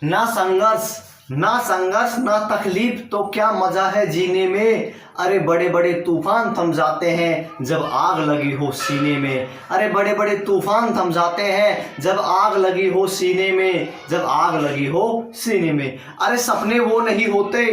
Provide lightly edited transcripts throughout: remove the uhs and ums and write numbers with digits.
ना संघर्ष ना तकलीफ तो क्या मजा है जीने में। अरे बड़े बड़े तूफान थम जाते हैं जब आग लगी हो सीने में। अरे बड़े बड़े तूफान थम जाते हैं जब आग लगी हो सीने में, जब आग लगी हो सीने में। अरे सपने वो नहीं होते,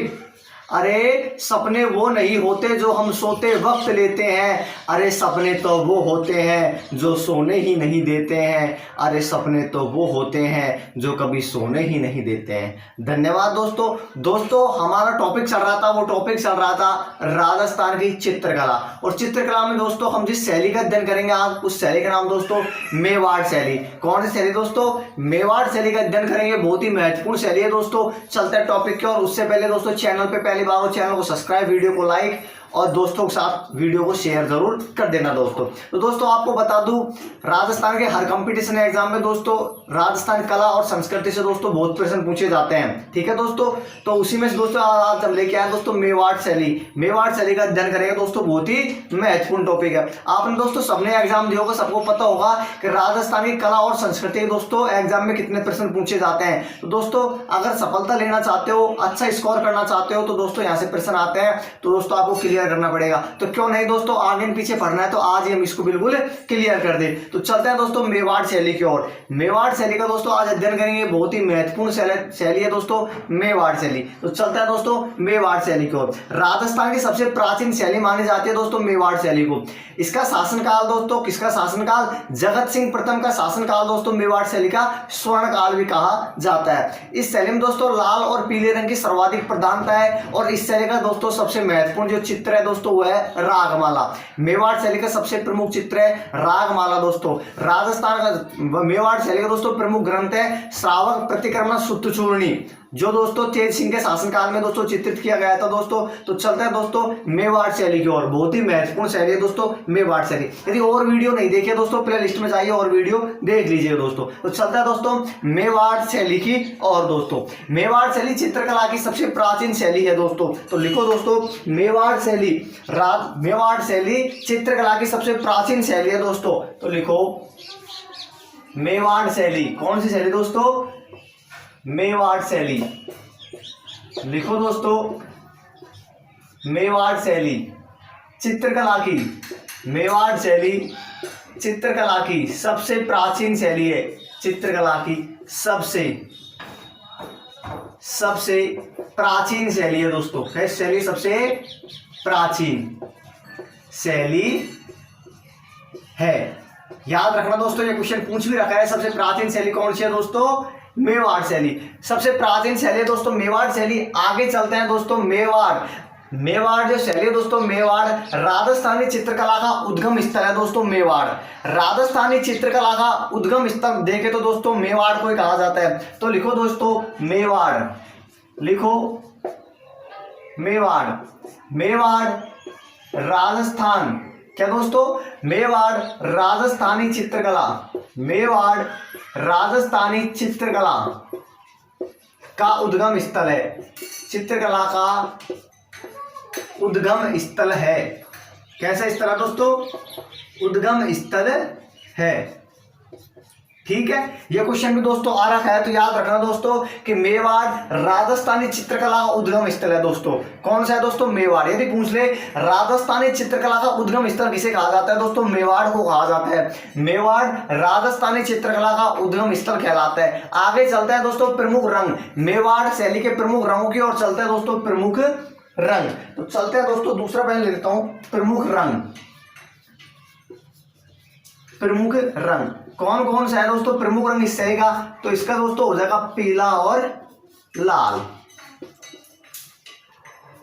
अरे सपने वो नहीं होते जो हम सोते वक्त लेते हैं। अरे सपने तो वो होते हैं जो सोने ही नहीं देते हैं। अरे सपने तो वो होते हैं जो कभी सोने ही नहीं देते हैं। धन्यवाद दोस्तों हमारा टॉपिक चल रहा था, वो टॉपिक चल रहा था राजस्थान की चित्रकला। और चित्रकला में दोस्तों हम जिस शैली का अध्ययन करेंगे आज, उस शैली का नाम दोस्तों मेवाड़ शैली। कौन सी शैली दोस्तों? मेवाड़ शैली का अध्ययन करेंगे। बहुत ही महत्वपूर्ण शैली है दोस्तों। चलते हैं टॉपिक की ओर। उससे पहले दोस्तों चैनल पे पहली बार हो, चैनल को सब्सक्राइब, वीडियो को लाइक और दोस्तों के साथ वीडियो को शेयर जरूर कर देना दोस्तों। तो दोस्तों आपको बता दूं, राजस्थान के हर कंपटीशन एग्जाम में दोस्तों राजस्थान कला और संस्कृति से दोस्तों बहुत प्रश्न पूछे जाते हैं। ठीक है दोस्तों, तो उसी में से दोस्तों आज हम लेके आए दोस्तों मेवाड़ शैली। मेवाड़ शैली का अध्ययन करेंगे दोस्तों। बहुत ही महत्वपूर्ण टॉपिक है। आपने दोस्तों सबने एग्जाम दिया होगा, सबको पता होगा कि राजस्थान की कला और संस्कृति दोस्तों एग्जाम में कितने प्रश्न पूछे जाते हैं। तो दोस्तों अगर सफलता लेना चाहते हो, अच्छा स्कोर करना चाहते हो, तो दोस्तों यहाँ से प्रश्न आते हैं। तो दोस्तों आपको क्लियर करना पड़ेगा। तो क्यों नहीं दोस्तों, आगे पीछे पढ़ना है तो आज ही हम इसको बिल्कुल क्लियर कर दे। तो चलते हैं दोस्तों मेवाड़ शैली की ओर। मेवाड़ शैली का दोस्तों आज अध्ययन करेंगे। बहुत ही महत्वपूर्ण शैली है दोस्तों मेवाड़ शैली। तो चलते हैं दोस्तों मेवाड़ शैली की ओर। राजस्थान की सबसे प्राचीन शैली मानी जाती है दोस्तों मेवाड़ शैली को। इसका शासनकाल दोस्तों, किसका शासनकाल? जगत सिंह प्रथम का शासनकाल दोस्तों मेवाड़ शैली का स्वर्ण काल भी कहा जाता है। इस शैली में दोस्तों लाल और पीले रंग की सर्वाधिक प्रधानता है। और इस शैली का दोस्तों सबसे महत्वपूर्ण जो चित्र है दोस्तों वो है रागमाला। मेवाड़ शैली का सबसे प्रमुख चित्र है रागमाला दोस्तों। राजस्थान का मेवाड़ शैली का दोस्तों प्रमुख ग्रंथ है श्रावक प्रतिक्रमण सूत्र चूर्णी, जो दोस्तों तेज सिंह के शासनकाल में दोस्तों चित्रित किया गया था दोस्तों। तो चलते हैं दोस्तों मेवाड़ शैली की ओर। बहुत ही महत्वपूर्ण शैली है दोस्तों मेवाड़ शैली। यदि और वीडियो नहीं देखे दोस्तों, प्ले लिस्ट में जाइए और वीडियो देख लीजिए दोस्तों। तो चलते हैं दोस्तों मेवाड़ शैली की और दोस्तों। मेवाड़ शैली चित्रकला की सबसे प्राचीन शैली है दोस्तों। तो लिखो दोस्तों मेवाड़ शैली, मेवाड़ शैली चित्रकला की सबसे प्राचीन शैली है दोस्तों। तो लिखो मेवाड़ शैली। कौन सी शैली दोस्तों? मेवाड़ शैली। लिखो दोस्तों मेवाड़ शैली चित्रकला की, मेवाड़ शैली चित्रकला की सबसे प्राचीन शैली है। चित्रकला की सबसे प्राचीन शैली है दोस्तों। है शैली सबसे प्राचीन शैली है। याद रखना दोस्तों, ये क्वेश्चन पूछ भी रखा है। सबसे प्राचीन शैली कौन सी है दोस्तों? मेवाड़ शैली सबसे प्राचीन शैली है दोस्तों मेवाड़ शैली। आगे चलते हैं दोस्तों मेवाड़ जो शैली है दोस्तों, मेवाड़ राजस्थानी चित्रकला का उद्गम स्थल है दोस्तों। मेवाड़ राजस्थानी चित्रकला का उद्गम स्थल देखे तो दोस्तों मेवाड़ को ही कहा जाता है। तो लिखो दोस्तों मेवाड़, लिखो मेवाड़ राजस्थान, क्या दोस्तों? मेवाड़ राजस्थानी चित्रकला, मेवाड़ राजस्थानी चित्रकला का उद्गम स्थल है। चित्रकला का उद्गम स्थल है। कैसा स्थल है दोस्तों? उद्गम स्थल है। ठीक है, ये क्वेश्चन भी दोस्तों आ रखा है। तो याद रखना दोस्तों कि मेवाड़ राजस्थानी चित्रकला का उद्गम स्थल है दोस्तों। कौन सा है दोस्तों? मेवाड़। यदि पूछ ले राजस्थानी चित्रकला का उद्गम स्थल किसे कहा जाता है दोस्तों? मेवाड़ को कहा जाता है। मेवाड़ राजस्थानी चित्रकला का उद्गम स्थल कहलाता है। आगे चलता है दोस्तों प्रमुख रंग, मेवाड़ शैली के प्रमुख रंगों की ओर चलते हैं दोस्तों। प्रमुख रंग, तो चलते हैं दोस्तों दूसरा पहले ले लेता हूं। प्रमुख रंग, प्रमुख रंग कौन कौन सा है दोस्तों? प्रमुख रंग इस शैली का, तो इसका दोस्तों हो जाएगा पीला और लाल।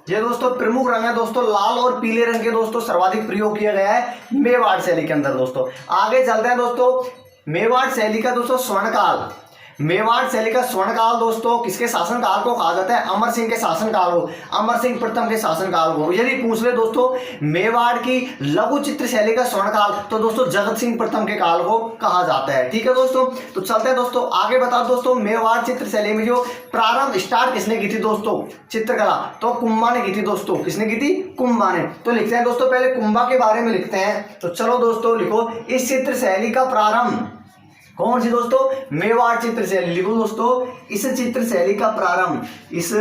ये दोस्तों प्रमुख रंग है दोस्तों। लाल और पीले रंग के दोस्तों सर्वाधिक प्रयोग किया गया है मेवाड़ शैली के अंदर दोस्तों। आगे चलते हैं दोस्तों मेवाड़ शैली का दोस्तों स्वर्णकाल। मेवाड़ शैली का स्वर्णकाल दोस्तों किसके शासनकाल को कहा जाता है? अमर सिंह के शासनकाल को, अमर सिंह प्रथम के शासनकाल को। यदि पूछ ले दोस्तों मेवाड़ की लघु चित्र शैली का स्वर्णकाल, तो दोस्तों जगत सिंह प्रथम के काल को कहा जाता है। ठीक है दोस्तों, तो चलते हैं दोस्तों आगे। बताओ दोस्तों मेवाड़ चित्र शैली में जो प्रारंभ स्टार्ट किसने की थी दोस्तों चित्रकला? तो कुंभा ने की थी दोस्तों। किसने की थी? कुंभा ने। तो लिखते हैं दोस्तों पहले कुंभा के बारे में लिखते हैं। तो चलो दोस्तों लिखो, इस चित्र शैली का प्रारंभ कौन सी दोस्तों? मेवाड़ चित्र शैली। लिखो दोस्तों, इस चित्र शैली का प्रारंभ, इस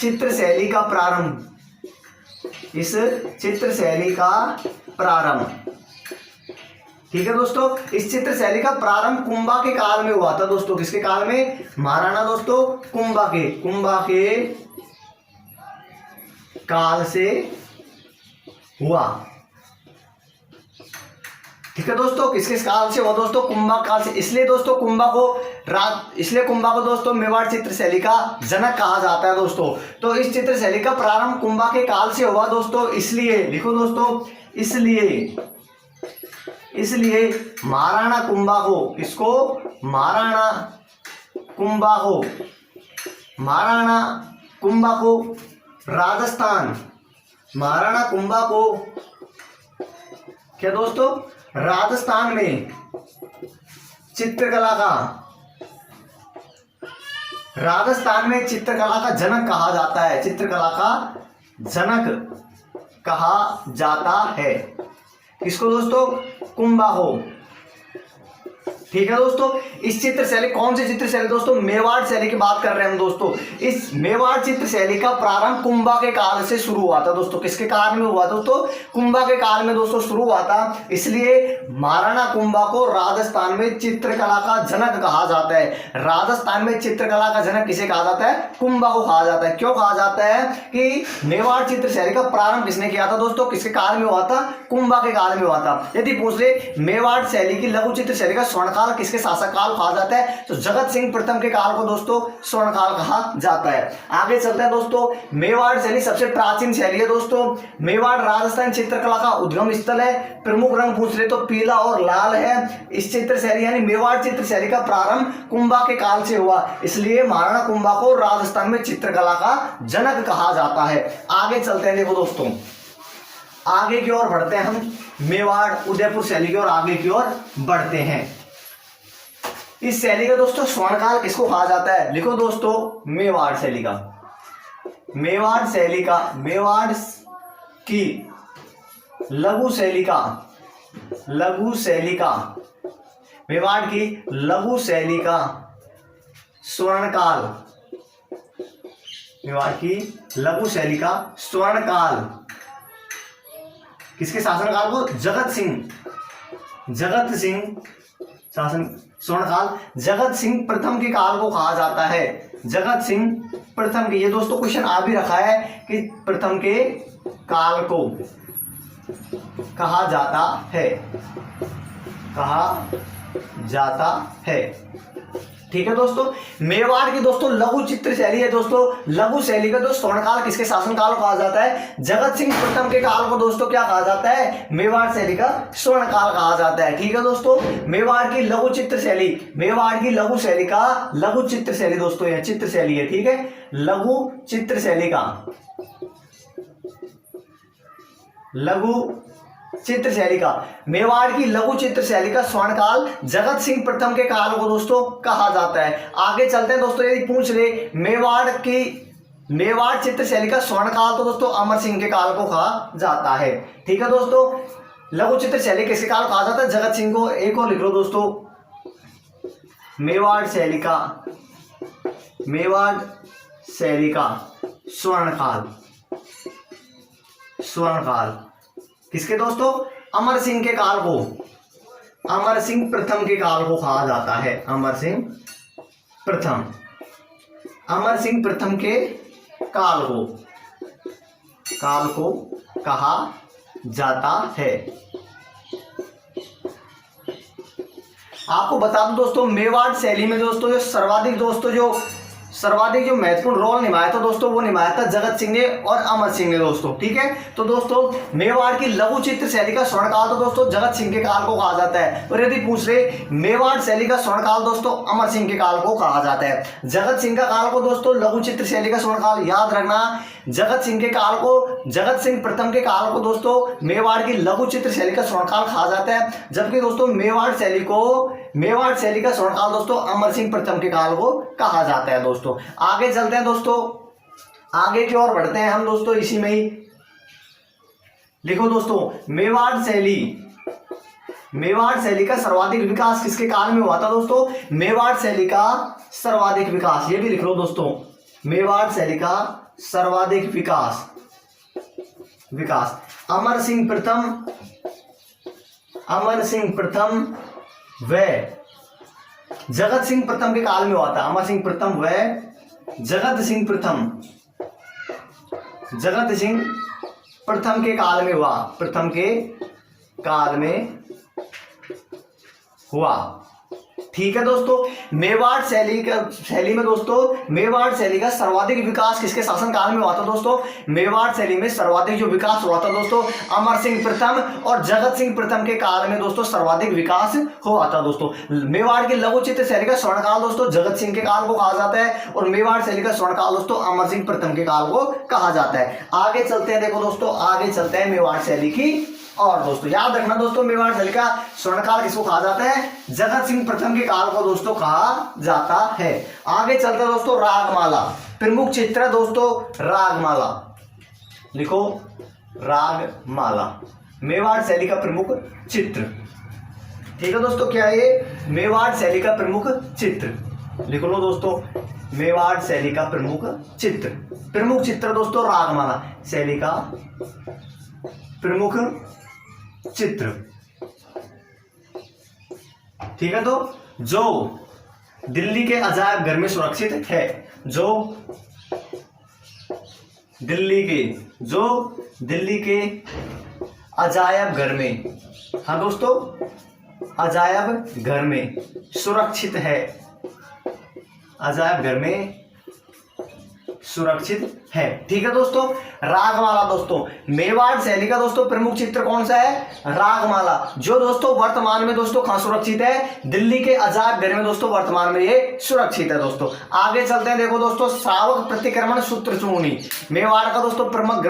चित्र शैली का प्रारंभ, इस चित्र शैली का प्रारंभ, ठीक है दोस्तों, इस चित्र शैली का प्रारंभ कुंभा के काल में हुआ था दोस्तों। किसके काल में? महाराणा दोस्तों कुंभा के काल से हुआ, ठीक है दोस्तों। किसके काल से हुआ दोस्तों? कुंभा काल से। इसलिए दोस्तों कुंभा को दोस्तों मेवाड़ चित्र शैली का जनक कहा जाता है दोस्तों। तो इस चित्र शैली का प्रारंभ कुंभा के काल से हुआ दोस्तों। इसलिए लिखो दोस्तों, इसलिए महाराणा कुंभा को, किसको? महाराणा कुंभा को राजस्थान, महाराणा कुंभा को क्या दोस्तों? राजस्थान में चित्रकला का जनक कहा जाता है, चित्रकला का जनक कहा जाता है। किसको दोस्तों? कुंभा को, ठीक है दोस्तों। इस चित्र शैली, कौन सी चित्र शैली दोस्तों? मेवाड़ शैली की बात कर रहे हैं हम दोस्तों। इस मेवाड़ चित्र शैली का प्रारंभ कुंभा के काल से शुरू हुआ था दोस्तों। किसके काल में हुआ दोस्तों? कुंभा के काल में दोस्तों शुरू हुआ था। इसलिए महाराणा कुंभा को राजस्थान में चित्रकला का जनक कहा जाता है। राजस्थान में चित्रकला का जनक किसे कहा जाता है? कुंभा को कहा जाता है। क्यों कहा जाता है? कि मेवाड़ चित्र शैली का प्रारंभ किसने किया था दोस्तों? किसके काल में हुआ था? कुंभा के काल में हुआ था। यदि पूछ ले मेवाड़ शैली की, लघु चित्र शैली का स्वर्णकाल किसके शासक काल कहा जाता है? तो जगत सिंह प्रथम के काल को दोस्तों स्वर्ण काल कहा जाता है। आगे चलते हैं दोस्तों। मेवाड़ शैली सबसे प्राचीन शैली है दोस्तों। मेवाड़ राजस्थान चित्रकला का उद्गम स्थल है। प्रमुख रंग पूछ ले तो पीला और लाल है। इस चित्र शैली यानी मेवाड़ चित्र शैली का प्रारंभ कुंभा के काल से हुआ, इसलिए महाराणा कुंभा को राजस्थान में चित्रकला का जनक कहा जाता है। आगे चलते हैं, देखो दोस्तों, आगे की ओर बढ़ते हैं हम, मेवाड़ उदयपुर शैली की ओर आगे की ओर बढ़ते हैं। इस शैली का दोस्तों स्वर्णकाल किसको कहा जाता है? लिखो दोस्तों, मेवाड़ शैली का, मेवाड़ की लघु शैली का, मेवाड़ की लघु शैली का स्वर्णकाल, मेवाड़ की लघु शैली का स्वर्णकाल किसके शासनकाल को? जगत सिंह शासन स्वर्णकाल जगत सिंह प्रथम के काल को कहा जाता है। जगत सिंह प्रथम के, ये दोस्तों क्वेश्चन आ भी रखा है कि प्रथम के काल को कहा जाता है, ठीक है दोस्तों। मेवाड़ की दोस्तों लघु चित्र शैली है दोस्तों। लघु शैली का दोस्तों स्वर्णकाल किसके शासनकाल को कहा जाता है? जगत सिंह प्रथम के काल को दोस्तों क्या कहा जाता है? मेवाड़ शैली का स्वर्णकाल कहा जाता है, ठीक है दोस्तों। मेवाड़ की लघु चित्र शैली, मेवाड़ की लघु शैली का, लघु चित्र शैली दोस्तों यह चित्र शैली है, ठीक है। लघु चित्र शैली का, लघु चित्र शैली का, मेवाड़ की लघु चित्र शैली का स्वर्णकाल जगत सिंह प्रथम के काल को दोस्तों कहा जाता है। आगे चलते हैं दोस्तों, यदि पूछ ले मेवाड़ चित्र शैली का स्वर्णकाल तो दोस्तों अमर सिंह के काल को कहा जाता है, ठीक है दोस्तों। लघु चित्र शैली किसके काल कहा जाता है? जगत सिंह को। एक और लिख लो दोस्तों, मेवाड़ शैली का स्वर्णकाल किसके दोस्तों? अमर सिंह के काल को, अमर सिंह प्रथम के काल को कहा जाता है। अमर सिंह प्रथम के काल को कहा जाता है। आपको बता दूं दोस्तों, मेवाड़ शैली में दोस्तों सर्वाधिक जो महत्वपूर्ण रोल निभाया था दोस्तों, वो निभाया था जगत सिंह ने और अमर सिंह ने दोस्तों, ठीक है। तो दोस्तों मेवाड़ की लघु चित्र शैली का स्वर्णकाल तो दोस्तों जगत सिंह के काल को कहा जाता है, और यदि पूछ रहे मेवाड़ शैली का स्वर्णकाल दोस्तों अमर सिंह के काल को कहा जाता है। जगत सिंह का काल को दोस्तों लघु चित्र शैली का स्वर्णकाल याद रखना, जगत सिंह प्रथम के काल को दोस्तों मेवाड़ की लघु चित्र शैली का स्वर्णकाल कहा जाता है, जबकि दोस्तों मेवाड़ शैली का स्वर्णकाल दोस्तों अमर सिंह प्रथम के काल को कहा जाता है दोस्तों। आगे चलते हैं दोस्तों, आगे की ओर बढ़ते हैं हम दोस्तों, इसी में ही लिखो दोस्तों, मेवाड़ शैली मेवाड़ शैली का सर्वाधिक विकास किसके काल में हुआ था दोस्तों? मेवाड़ शैली का सर्वाधिक विकास, ये भी लिख लो दोस्तों, मेवाड़ शैली का सर्वाधिक विकास अमर सिंह प्रथम व जगत सिंह प्रथम के काल में हुआ था। अमर सिंह प्रथम व जगत सिंह प्रथम के काल में हुआ, प्रथम के काल में हुआ। ठीक है दोस्तों, मेवाड़ शैली में दोस्तों, मेवाड़ शैली का सर्वाधिक विकास किसके शासन काल में हुआ था दोस्तों? मेवाड़ शैली में सर्वाधिक जो विकास हुआ था दोस्तों, अमर सिंह प्रथम और जगत सिंह प्रथम के काल में दोस्तों सर्वाधिक विकास हुआ था दोस्तों। मेवाड़ की लघु चित्र शैली का स्वर्णकाल दोस्तों जगत सिंह के काल को कहा जाता है, और मेवाड़ शैली का स्वर्णकाल दोस्तों अमर सिंह प्रथम के काल को कहा जाता है। आगे चलते हैं, देखो दोस्तों आगे चलते हैं मेवाड़ शैली की। और दोस्तों याद रखना दोस्तों, मेवाड़ शैली का स्वर्णकाल किसको कहा जाता है? जगत सिंह प्रथम के काल को दोस्तों कहा जाता है। आगे चलते हैं दोस्तों, रागमाला प्रमुख चित्र दोस्तों, रागमाला लिखो, रागमाला मेवाड़ शैली का प्रमुख चित्र। ठीक है दोस्तों, क्या है ये? मेवाड़ शैली का प्रमुख चित्र लिख लो दोस्तों, मेवाड़ शैली का प्रमुख चित्र दोस्तों रागमाला शैली का प्रमुख चित्र। ठीक है, तो जो दिल्ली के अजायब घर में सुरक्षित है, जो दिल्ली के अजायब घर में, हाँ दोस्तों अजायब घर में सुरक्षित है, अजायब घर में सुरक्षित है। ठीक है दोस्तों, रागमाला दोस्तों मेवाड़ शैली का दोस्तों प्रमुख चित्र कौन सा है? रागमाला, जो दोस्तों वर्तमान में दोस्तों कहां सुरक्षित है? दिल्ली के अजायब घर में दोस्तों वर्तमान में ये सुरक्षित है दोस्तों। आगे चलते हैं, देखो दोस्तों श्रावक प्रतिक्रमण सूत्रचूर्णी मेवाड़ का दोस्तों प्रथम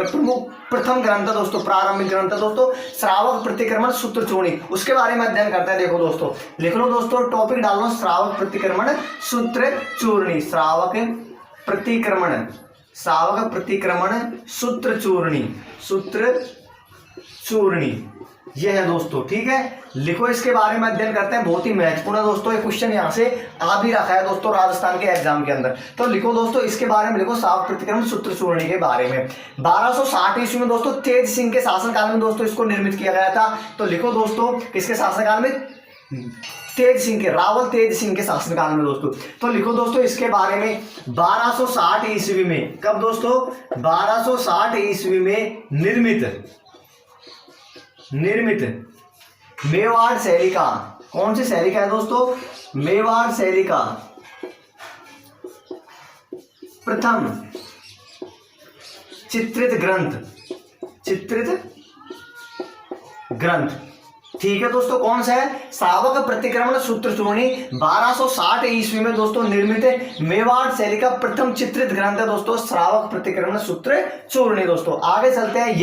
ग्रंथ दोस्तों, प्रारंभिक ग्रंथ दोस्तों श्रावक प्रतिक्रमण सूत्रचूर्णी, उसके बारे में अध्ययन करते हैं। देखो दोस्तों लिख लो दोस्तों, टॉपिक डाल लो श्रावक प्रतिक्रमण सूत्रचूर्णी, श्रावक प्रतिक्रमण सूत्रचूर्णी यह है दोस्तों। ठीक है, लिखो, इसके बारे में अध्ययन करते हैं, बहुत ही महत्वपूर्ण है दोस्तों। ये क्वेश्चन यहाँ से आ भी रखा है दोस्तों राजस्थान के एग्जाम के अंदर, तो लिखो दोस्तों इसके बारे में, लिखो श्रावक प्रतिक्रमण सूत्रचूर्णी के बारे में। 1260 ईस्वी में दोस्तों तेज सिंह के शासनकाल में दोस्तों इसको निर्मित किया गया था। तो लिखो दोस्तों किसके शासनकाल में? तेज सिंह के, रावल तेज सिंह के शासनकाल में दोस्तों। तो लिखो दोस्तों इसके बारे में, 1260 ईस्वी में, कब दोस्तों? 1260 ईस्वी में निर्मित मेवाड़ शैली का, कौन सी शैली का है दोस्तों? मेवाड़ शैली का प्रथम चित्रित ग्रंथ। ठीक है दोस्तों, कौन सा है? श्रावक प्रतिक्रमण सूत्रचूर्णी 1260 ईस्वी में दोस्तों निर्मित मेवाड़ शैली का प्रथम चित्रित ग्रंथ है दोस्तों श्रावक प्रतिक्रमण सूत्रचूर्णी दोस्तों। आगे चलते हैं,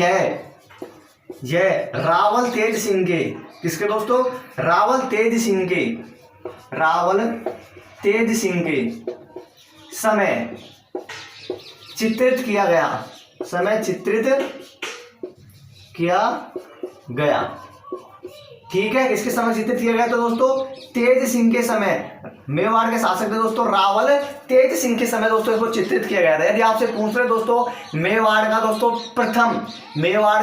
यह रावल तेज सिंह के, किसके दोस्तों? रावल तेज सिंह के समय चित्रित किया गया। ठीक है, किसके समय चित्रित किया गया? तो दोस्तों तेज सिंह के समय, मेवाड़ के शासक थे दोस्तों रावल तेज सिंह के समय दोस्तों इसको चित्रित किया गया था। यदि आपसे पूछ रहे दोस्तों मेवाड़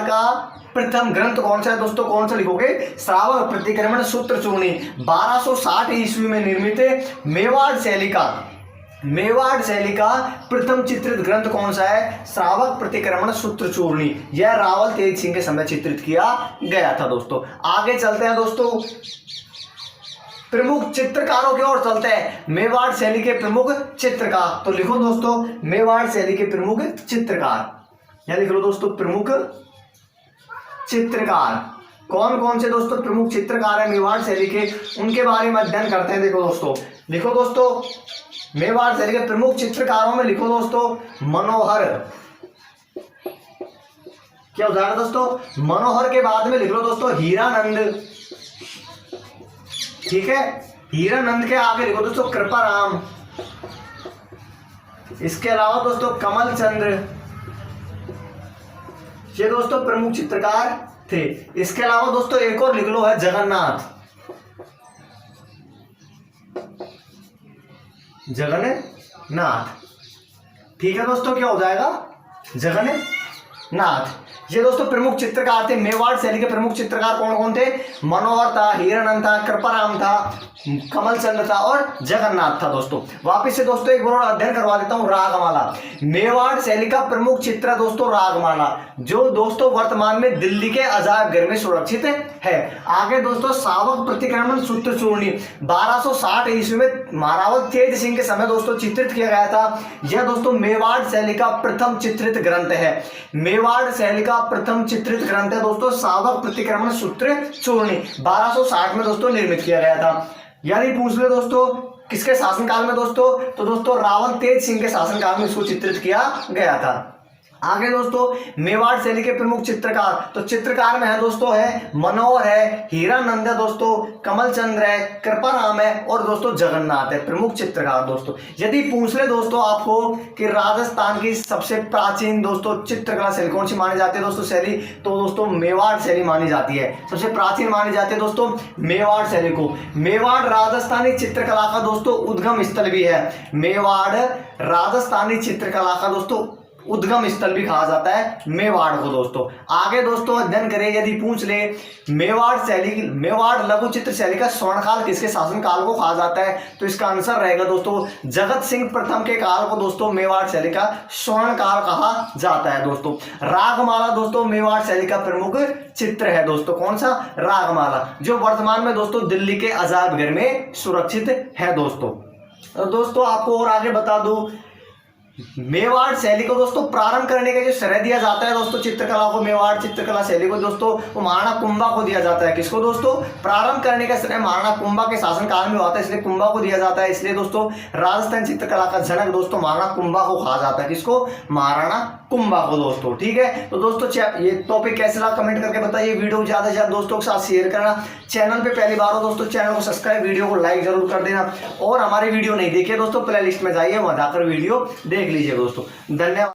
का प्रथम ग्रंथ कौन सा है दोस्तों, कौन सा लिखोगे? श्रावक प्रतिक्रमण सूत्रचूर्णी 1260 ईस्वी में निर्मित मेवाड़ शैली का प्रथम चित्रित ग्रंथ कौन सा है? श्रावक प्रतिक्रमण सूत्रचूर्णी, यह रावल तेज सिंह के समय चित्रित किया गया था दोस्तों। आगे चलते हैं दोस्तों, प्रमुख चित्रकारों की ओर चलते हैं, मेवाड़ शैली के प्रमुख चित्रकार। तो लिखो दोस्तों मेवाड़ शैली के प्रमुख चित्रकार, या लिख लो दोस्तों प्रमुख चित्रकार कौन कौन से दोस्तों प्रमुख चित्रकार है मेवाड़ शैली के, उनके बारे में अध्ययन करते हैं। देखो दोस्तों, लिखो दोस्तों मेवाड़ शैली के प्रमुख चित्रकारों में लिखो दोस्तों मनोहर, क्या उदाहरण दोस्तों? मनोहर के बाद में लिख लो दोस्तों हीरानंद। ठीक है, हीरानंद के आगे लिखो दोस्तों कृपाराम। इसके अलावा दोस्तों कमल चंद्र, ये दोस्तों प्रमुख चित्रकार थे। इसके अलावा दोस्तों एक और लिख लो है जगन्नाथ, जगन्नाथ। ठीक है दोस्तों, क्या हो जाएगा जगन्नाथ। ये दोस्तों प्रमुख चित्रकार थे। मेवाड़ शैली के प्रमुख चित्रकार कौन कौन थे? मनोहर था, हीरानंद था, कृपाराम था, कमल चंद्र था और जगन्नाथ था। दोस्तों वापिस से दोस्तों एक बार अध्ययन करवा देता हूं। रागमाला, मेवाड़ शैली का प्रमुख चित्र है दोस्तों रागमाला, जो दोस्तों वर्तमान में दिल्ली के अजायब घर में सुरक्षित है। आगे दोस्तों सावक प्रतिक्रमण सूत्र चूर्णी 1260 ईस्वी में महारावल तेज सिंह के समय दोस्तों चित्रित किया गया था। यह दोस्तों मेवाड़ शैली का प्रथम चित्रित ग्रंथ है। मेवाड़ शैली का प्रथम चित्रित ग्रंथ है दोस्तों सावक प्रतिक्रमण सूत्र चूर्णी, 1260 में दोस्तों निर्मित किया गया था। यदि पूछ ले दोस्तों किसके शासनकाल में दोस्तों, तो दोस्तों रावल तेज सिंह के शासनकाल में इसको चित्रित किया गया था। आगे दोस्तों मेवाड़ शैली के प्रमुख चित्रकार, तो चित्रकार में है दोस्तों है मनोहर है, हीरानंद है दोस्तों, कमल चंद्र है, कृपाराम है और दोस्तों जगन्नाथ है प्रमुख चित्रकार। दोस्तों यदि पूछ ले दोस्तों आपको कि राजस्थान की सबसे प्राचीन दोस्तों चित्रकला शैली कौन सी मानी जाती है दोस्तों शैली, तो दोस्तों मेवाड़ शैली मानी जाती है, सबसे प्राचीन मानी जाती है दोस्तों मेवाड़ शैली को। मेवाड़ राजस्थानी चित्रकला का दोस्तों उद्गम स्थल भी है। मेवाड़ राजस्थानी चित्रकला का दोस्तों उद्गम स्थल भी कहा जाता है मेवाड़ को। दोस्तों आगे दोस्तों अध्ययन करें, यदि पूछ ले मेवाड़ शैली, मेवाड़ लघु चित्र शैली का स्वर्णकाल किसके शासनकाल को कहा जाता है, तो इसका आंसर रहेगा दोस्तों जगत सिंह प्रथम के काल को दोस्तों मेवाड़ शैली का स्वर्णकाल कहा जाता है। दोस्तों रागमाला दोस्तों मेवाड़ शैली का प्रमुख चित्र है दोस्तों, कौन सा? रागमाला, जो वर्तमान में दोस्तों दिल्ली के अजायब घर में सुरक्षित है। दोस्तों आपको और आगे बता दूं, मेवाड़ शैली को दोस्तों प्रारंभ करने का जो श्रेय दिया जाता है दोस्तों चित्रकला को, मेवाड़ चित्रकला शैली को दोस्तों वो महाराणा कुंभा को दिया जाता है। किसको दोस्तों? प्रारंभ करने का श्रेय महाराणा कुंभा के शासनकाल में होता है, इसलिए कुंभा को दिया जाता है। इसलिए दोस्तों राजस्थान चित्रकला का जनक दोस्तों महाराणा कुंभा को कहा जाता है। किसको? महाराणा कुंभा को। दोस्तों ठीक है, तो दोस्तों ये टॉपिक कैसे लगा कमेंट करके बताइए। वीडियो ज्यादा से ज्यादा दोस्तों के साथ शेयर करना। चैनल पे पहली बार हो दोस्तों चैनल को सब्सक्राइब, वीडियो को लाइक जरूर कर देना। और हमारी वीडियो नहीं देखिए दोस्तों प्ले लिस्ट में जाइए, वहां जाकर वीडियो देख लीजिए दोस्तों। धन्यवाद।